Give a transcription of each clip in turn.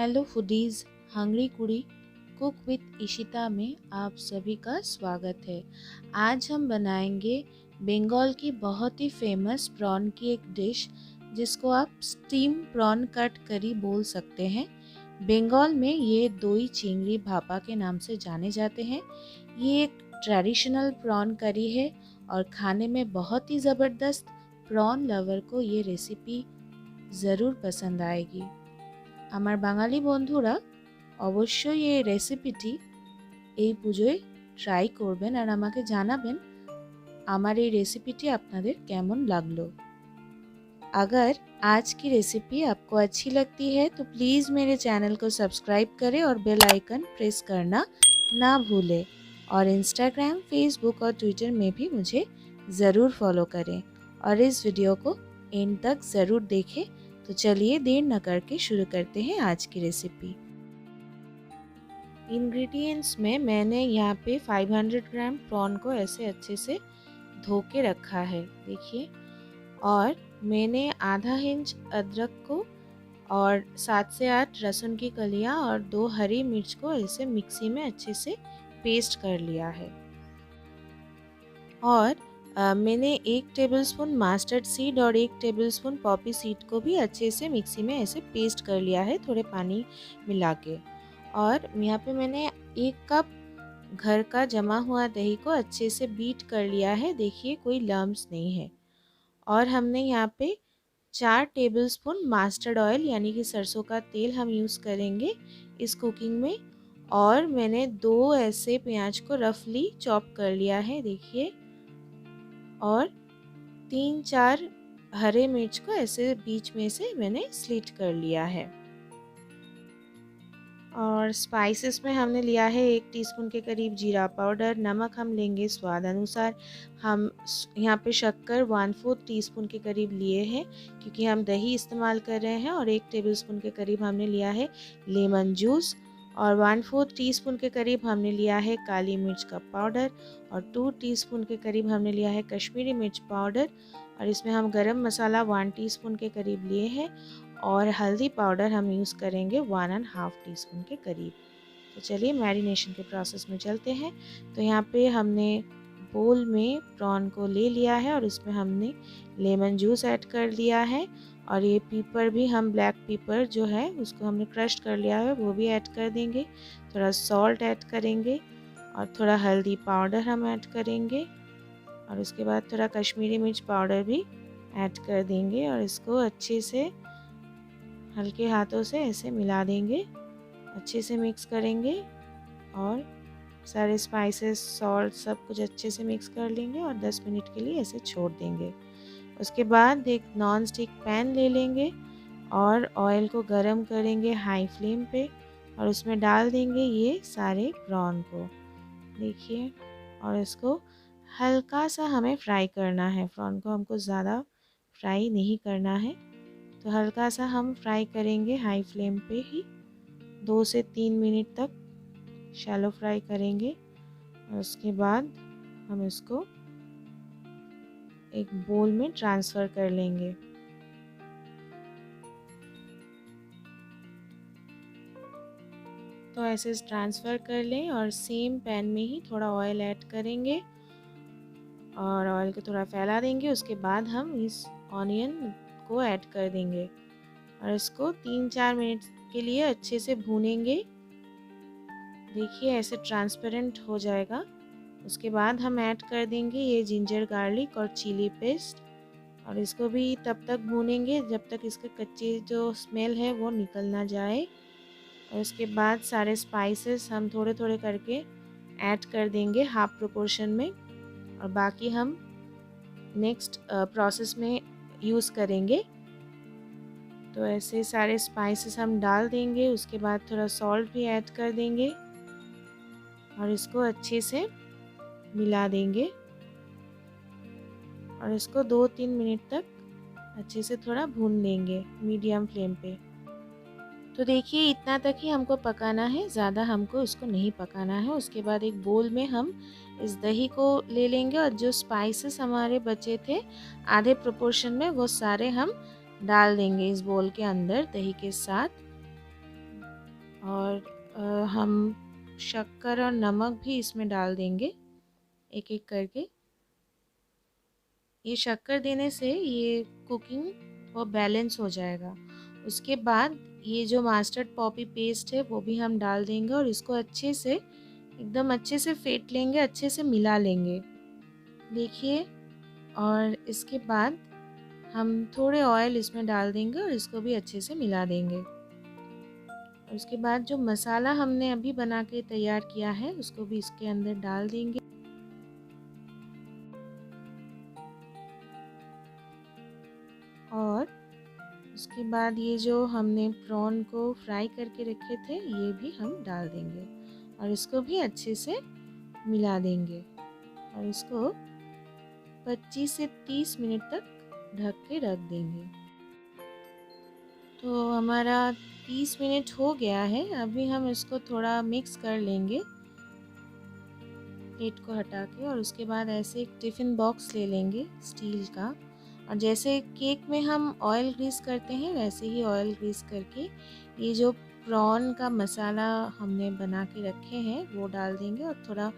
Hello foodies, hungry कुड़ी cook with Ishita में आप सभी का स्वागत है। आज हम बनाएंगे बंगाल की बहुत ही फेमस प्रॉन की एक डिश जिसको आप स्टीम प्रॉन कट करी बोल सकते हैं। बंगाल में ये दोई चिंगड़ी भापा के नाम से जाने जाते हैं। ये एक ट्रेडिशनल प्रॉन करी है और खाने में बहुत ही ज़बरदस्त। प्रॉन लवर को ये रेसिपी ज़रूर पसंद आएगी। আমার বাঙালি বন্ধুরা অবশ্যই এই রেসিপিটি এই পুজোয় ট্রাই করবেন আর আমাকে জানাবেন আমার এই रेसिपीटी আপনাদের কেমন লাগলো। अगर आज की रेसिपी आपको अच्छी लगती है तो प्लीज़ मेरे चैनल को सब्सक्राइब करें और बेल आइकन प्रेस करना ना भूलें और इंस्टाग्राम, फेसबुक और ट्विटर में भी मुझे ज़रूर फॉलो करें और इस वीडियो को एंड तक ज़रूर देखें। तो चलिए देर न करके शुरू करते हैं आज की रेसिपी। इंग्रेडिएंट्स में मैंने यहाँ पे 500 ग्राम प्रॉन को ऐसे अच्छे से धो के रखा है, देखिए। और मैंने आधा इंच अदरक को और 7 से 8 लहसुन की कलियाँ और 2 हरी मिर्च को ऐसे मिक्सी में अच्छे से पेस्ट कर लिया है। और मैंने 1 टेबलस्पून मास्टर्ड सीड और 1 टेबलस्पून पॉपी सीड को भी अच्छे से मिक्सी में ऐसे पेस्ट कर लिया है, थोड़े पानी मिला के। और यहाँ पे मैंने 1 कप घर का जमा हुआ दही को अच्छे से बीट कर लिया है, देखिए कोई लम्स नहीं है। और हमने यहाँ पे 4 टेबलस्पून मास्टर्ड ऑयल यानी कि सरसों का तेल हम यूज़ करेंगे इस कुकिंग में। और मैंने 2 ऐसे प्याज को रफली चॉप कर लिया है, देखिए। और 3-4 हरे मिर्च को ऐसे बीच में से मैंने स्लिट कर लिया है। और स्पाइसेस में हमने लिया है 1 टीस्पून के करीब जीरा पाउडर, नमक हम लेंगे स्वाद अनुसार। हम यहाँ पे शक्कर 1/4 टीस्पून के करीब लिए हैं क्योंकि हम दही इस्तेमाल कर रहे हैं। और 1 टेबलस्पून के करीब हमने लिया है लेमन जूस और 1/4 टीस्पून के करीब हमने लिया है काली मिर्च का पाउडर और 2 टीस्पून के करीब हमने लिया है कश्मीरी मिर्च पाउडर। और इसमें हम गरम मसाला 1 टीस्पून के करीब लिए हैं और हल्दी पाउडर हम यूज़ करेंगे 1.5 टीस्पून के करीब। तो चलिए मैरिनेशन के प्रोसेस में चलते हैं। तो यहाँ पे हमने बोल में प्रॉन को ले लिया है और इसमें हमने लेमन जूस ऐड कर दिया है। और ये पीपर भी हम ब्लैक पीपर जो है उसको हमने क्रश कर लिया है, वो भी ऐड कर देंगे। थोड़ा सॉल्ट ऐड करेंगे और थोड़ा हल्दी पाउडर हम ऐड करेंगे और उसके बाद थोड़ा कश्मीरी मिर्च पाउडर भी ऐड कर देंगे और इसको अच्छे से हल्के हाथों से ऐसे मिला देंगे, अच्छे से मिक्स करेंगे और सारे स्पाइसेस, सॉल्ट सब कुछ अच्छे से मिक्स कर लेंगे और 10 मिनट के लिए ऐसे छोड़ देंगे। उसके बाद एक नॉन स्टिक पैन ले लेंगे और ऑयल को गरम करेंगे हाई फ्लेम पे और उसमें डाल देंगे ये सारे प्रॉन को, देखिए। और इसको हल्का सा हमें फ्राई करना है, प्रॉन को हमको ज़्यादा फ्राई नहीं करना है। तो हल्का सा हम फ्राई करेंगे हाई फ्लेम पे ही, 2 से 3 मिनट तक शैलो फ्राई करेंगे। और उसके बाद हम इसको एक बोल में ट्रांसफ़र कर लेंगे। तो ऐसे ट्रांसफ़र कर लें और सेम पैन में ही थोड़ा ऑयल ऐड करेंगे और ऑयल को थोड़ा फैला देंगे। उसके बाद हम इस ऑनियन को ऐड कर देंगे और इसको 3-4 मिनट के लिए अच्छे से भूनेंगे, देखिए ऐसे ट्रांसपेरेंट हो जाएगा। उसके बाद हम ऐड कर देंगे ये जिंजर गार्लिक और चिली पेस्ट और इसको भी तब तक भूनेंगे जब तक इसके कच्चे जो स्मेल है वो निकल ना जाए। और उसके बाद सारे स्पाइसेस हम थोड़े थोड़े करके ऐड कर देंगे हाफ प्रोपोर्शन में और बाकी हम नेक्स्ट प्रोसेस में यूज़ करेंगे। तो ऐसे सारे स्पाइसेस हम डाल देंगे, उसके बाद थोड़ा सॉल्ट भी ऐड कर देंगे और इसको अच्छे से मिला देंगे और इसको 2-3 मिनट तक अच्छे से थोड़ा भून लेंगे मीडियम फ्लेम पे। तो देखिए इतना तक ही हमको पकाना है, ज़्यादा हमको इसको नहीं पकाना है। उसके बाद एक बोल में हम इस दही को ले लेंगे और जो स्पाइसेस हमारे बचे थे आधे प्रोपोर्शन में, वो सारे हम डाल देंगे इस बोल के अंदर दही के साथ। और हम शक्कर और नमक भी इसमें डाल देंगे एक एक करके। ये शक्कर देने से ये कुकिंग वो बैलेंस हो जाएगा। उसके बाद ये जो मास्टर्ड पॉपी पेस्ट है वो भी हम डाल देंगे और इसको अच्छे से एकदम अच्छे से फेंट लेंगे, अच्छे से मिला लेंगे। देखिए, और इसके बाद हम थोड़े ऑयल इसमें डाल देंगे और इसको भी अच्छे से मिला देंगे। और उसके बाद जो मसाला हमने अभी बना के तैयार किया है उसको भी इसके अंदर डाल देंगे। और उसके बाद ये जो हमने प्रॉन को फ्राई करके रखे थे ये भी हम डाल देंगे और इसको भी अच्छे से मिला देंगे और इसको 25 से 30 मिनट तक ढक के रख देंगे। तो हमारा 30 मिनट हो गया है। अभी हम इसको थोड़ा मिक्स कर लेंगे प्लेट को हटा के, और उसके बाद ऐसे एक टिफ़िन बॉक्स ले लेंगे स्टील का, और जैसे केक में हम ऑयल ग्रीस करते हैं वैसे ही ऑयल ग्रीस करके ये जो प्रॉन का मसाला हमने बना के रखे हैं वो डाल देंगे और थोड़ा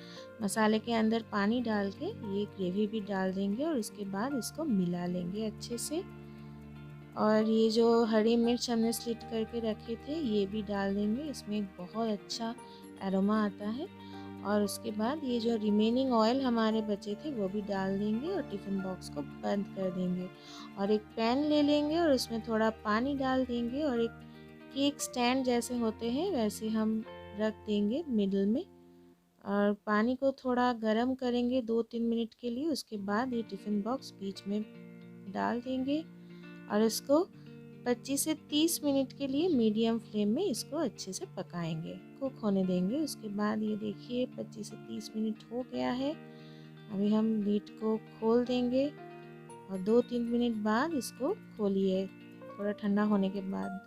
मसाले के अंदर पानी डाल के ये ग्रेवी भी डाल देंगे और उसके बाद इसको मिला लेंगे अच्छे से। और ये जो हरी मिर्च हमने स्लिट करके रखे थे ये भी डाल देंगे, इसमें बहुत अच्छा एरोमा आता है। और उसके बाद ये जो रिमेनिंग ऑयल हमारे बचे थे वो भी डाल देंगे और टिफ़िन बॉक्स को बंद कर देंगे। और एक पैन ले लेंगे और उसमें थोड़ा पानी डाल देंगे और एक केक स्टैंड जैसे होते हैं वैसे हम रख देंगे मिडल में, और पानी को थोड़ा गरम करेंगे 2-3 मिनट के लिए। उसके बाद ये टिफ़िन बॉक्स बीच में डाल देंगे और इसको 25 से 30 मिनट के लिए मीडियम फ्लेम में इसको अच्छे से पकाएंगे, कुक होने देंगे। उसके बाद ये देखिए 25 से 30 मिनट हो गया है। अभी हम लीड को खोल देंगे और 2-3 मिनट बाद इसको खोलिए थोड़ा ठंडा होने के बाद।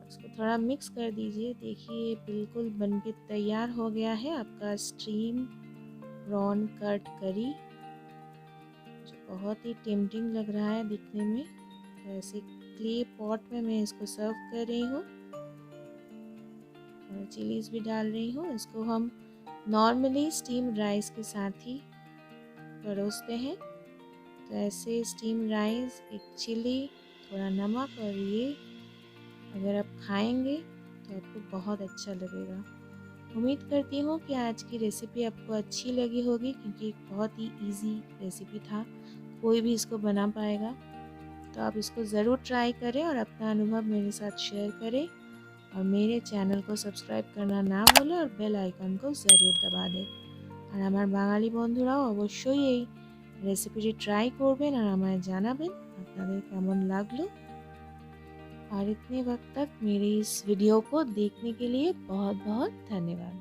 इसको थोड़ा मिक्स कर दीजिए। देखिए बिल्कुल बनके तैयार हो गया है आपका स्टीम प्रॉन कट करी, जो बहुत ही टेम्पटिंग लग रहा है दिखने में। तो ऐसे क्ले पॉट में मैं इसको सर्व कर रही हूँ और चिलीज भी डाल रही हूँ। इसको हम नॉर्मली स्टीम राइस के साथ ही परोसते हैं। तो ऐसे स्टीम राइस, एक चिली, थोड़ा नमक, और ये अगर आप खाएंगे तो आपको बहुत अच्छा लगेगा। उम्मीद करती हूँ कि आज की रेसिपी आपको अच्छी लगी होगी, क्योंकि एक बहुत ही इजी रेसिपी था, कोई भी इसको बना पाएगा। तो आप इसको ज़रूर ट्राई करें और अपना अनुभव मेरे साथ शेयर करें, और मेरे चैनल को सब्सक्राइब करना ना भूलें और बेल आइकन को ज़रूर दबा दें। আর আমার বাঙালি বন্ধুরাও অবশ্যই এই রেসিপিটি ট্রাই করবেন আর আমায় জানাবেন আপনাদের কেমন লাগলো। और इतने वक्त तक मेरी इस वीडियो को देखने के लिए बहुत बहुत धन्यवाद।